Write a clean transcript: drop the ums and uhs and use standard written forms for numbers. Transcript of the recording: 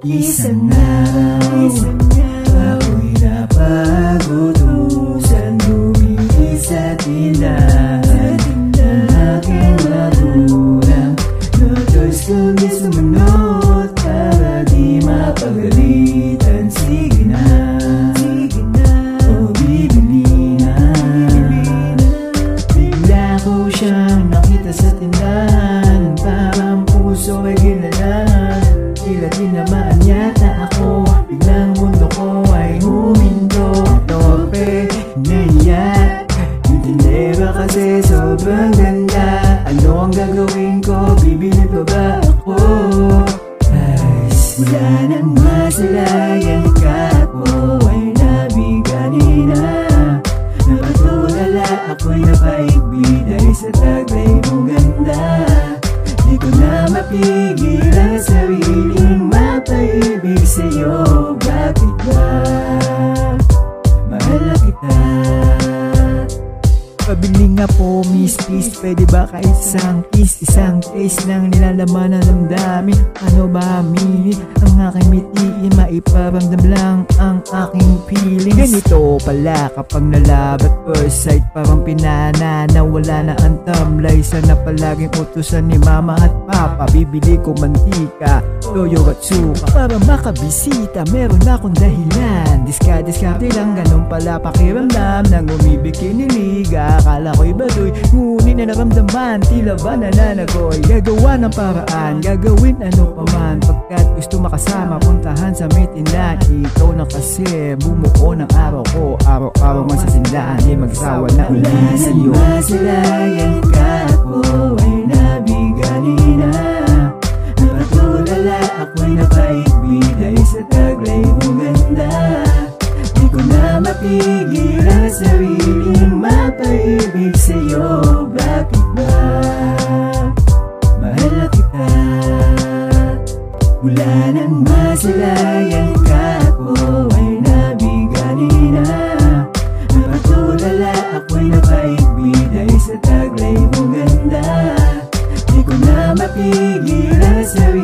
Isang araw, ako'y napag-utusan bumili sa tindahan ng aking magulang. No choice kundi sumunod para di mapagalitan. Sige na, o bibili na. Bigla ko siyang nakita sa tindahan, parang puso ay ginalaan. Tila tinamaan yata ako, biglang mundo ko ay huminto. Torpe, naiyak, yung tindera kasi sobrang ganda. Ano ang gagawin ko? Bibili pa ba ako? Ay, wala nang masalayan ka po ay nabigani na. Napatulala ako'y napaigbi dahil sa taglay mong ganda. Di ko na mapigil ang sariling mapaibig sa'yo. Bakit ba mahal na kita? Pabili nga po, miss, please, pwede ba kahit isang kiss, isang taste ng nilalaman ng damdamin? Ano ba aminin ang aking mitiin, maiparamdam lang ang aking feelings. Ganito pala kapag nalabat first sight, parang pinana na wala na ang tamlay. Sana palaging utusan ni mama at papa, bibili ko mantika, toyo at suka para makabisita. Meron akong dahilan, diskarte lang, ganun pala pakiramdam nang umibig kiniliga. Akala ko'y baduy, ngunit na naramdaman, tila ba nananagoy. Gagawa ng paraan, gagawin ano pa man, pagkat gusto makasama, puntahan sa may tindahan. Ikaw na kasi bumuo ng araw ko, araw-araw man sa tindahan, di magsawa na ulit sa'yo. Wala nang masalayan ka po ay nabigani na. Napatulala ako'y napaigbi dahil sa taglay mong ganda. Di ko na mapigil ang sariling mapaibig sa'yo. Bakit ba mahal na kita? Wala nang masalayan ka po ay nabigani na. Napatulala ako'y napaigbi dahil sa taglay mong ganda. Di ko na mapigil ang sarili